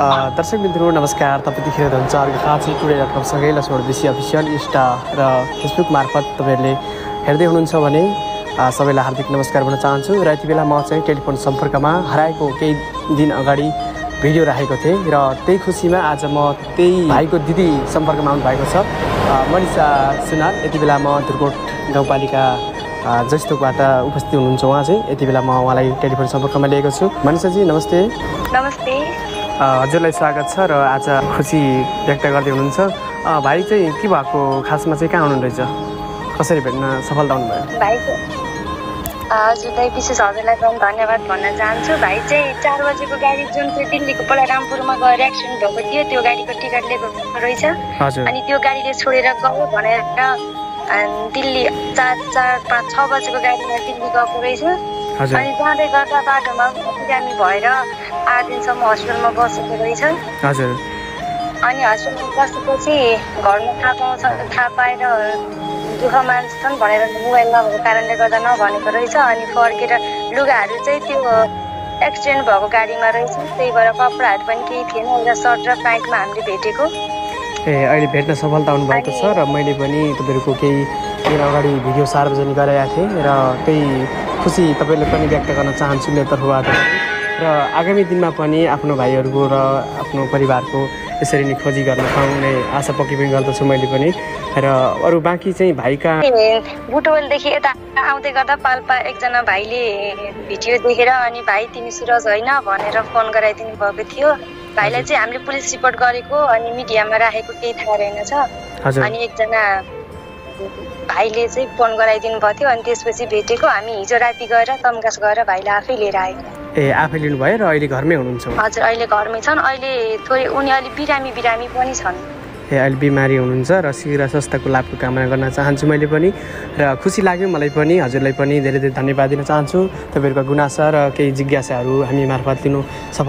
दर्शक मित्रहरू नमस्कार। तपाईँ देखिरहेको हुन्छ अर्घाखाँची टुडे.com सँगै लक्ष्मण विषय अफिसियल इन्स्टा र फेसबुक मार्फत तपाईँहरूले हेर्दै हुनुहुन्छ भने सबैलाई हार्दिक नमस्कार भन्न चाहन्छु। र यति बेला म चाहिँ टेलिफोन सम्पर्कमा हराएको केही दिन अगाडि भिडियो राखेको थिएँ र त्यही खुसीमा आज म त्यही भाइको दिदी सम्पर्कमा आउनु भएको छ। मनिषा सुनार यति बेला म धुर्कोट गाउँपालिका जस्तोकबाट उपस्थित हुनुहुन्छ। उहाँ चाहिँ यति बेला म उहाँलाई टेलिफोन सम्पर्कमा लिएको छु। मनिषाजी नमस्ते। नमस्ते। हजुरलाई स्वागत छ र आज खुसी व्यक्त गर्दै हुनुहुन्छ। भाइ चाहिँ के भएको खासमा चाहिँ कहाँ हुनुहुँदैछ, कसरी भेट्न सफलता हुनुभयो? भाइको हजुरलाई विशेष हजुरलाई पनि धन्यवाद भन्न चाहन्छु। भाइ चाहिँ 4 बजेको गाडी जुन चाहिँ दिल्लीको बलरामपुरमा गएर एक्सिडेन्ट भएको थियो, त्यो गाडीको टिकट लिएको रहेछ। अनि त्यो गाडीले छोडेर गयो भनेर दिल्ली 4-5-6 बजेको गाडीमा दिल्ली गएको रहेछ। अनि जाँदै गर्दा बाटोमा बिरामी भएर 8 दिनसम्म हस्पिटलमा बसेको रहेछ। हजुर। अनि हस्पिटलमा बसेपछि घरमा थाहा पाएर दुःख मान्छन् भनेर मोबाइल नभएको कारणले गर्दा नभनेको रहेछ। अनि फर्केर लुगाहरू चाहिँ त्यो एक्सिडेन्ट भएको गाडीमा रहेछ, त्यही भएर कपडाहरू पनि केही थिएन। एउटा सर्ट र प्यान्टमा हामीले भेटेको। अहिले भेट्न सफलता हुनुभएको छ र मैले पनि तपाईँहरूको केही दिन अगाडि भिडियो सार्वजनिक गराएका थिएँ र त्यही खुसी तपाईँले पनि व्यक्त गर्न चाहन्छु मेरो तर्फबाट। र आगामी दिनमा पनि आफ्नो भाइहरूको र आफ्नो परिवारको यसरी नै खोजी गर्न पाउने आशा पक्कै पनि गर्दछु मैले पनि। र अरू बाँकी चाहिँ भाइका बुटवलदेखि यता आउँदै गर्दा पाल्पा एकजना भाइले भिडियो देखेर अनि भाइ तिमी सुरज होइन भनेर फोन गराइदिनु भएको थियो। भाइलाई चाहिँ हामीले पुलिस रिपोर्ट गरेको अनि मिडियामा राखेको केही थाहा रहेनछ। अनि एकजना भाइले चाहिँ फोन गराइदिनु भएको थियो। अनि त्यसपछि भेटेको हामी हिजो राति गएर तम्घास गएर भाइलाई आफै लिएर आएको। आफै लिनुभयो र अहिले घरमै हुनुहुन्छ? हजुर, अहिले घरमै छन्। अहिले थोरै उनी अलि बिरामी पनि छन्। अहिले बिमारी हुनुहुन्छ र शीघ्र स्वास्थ्यको लाभको कामना गर्न चाहन्छु मैले पनि। र खुसी लाग्यो मलाई पनि। हजुरलाई पनि धेरै धेरै धन्यवाद दिन चाहन्छु। तपाईँहरूको गुनासा र केही जिज्ञासाहरू हामी मार्फत लिनु सफल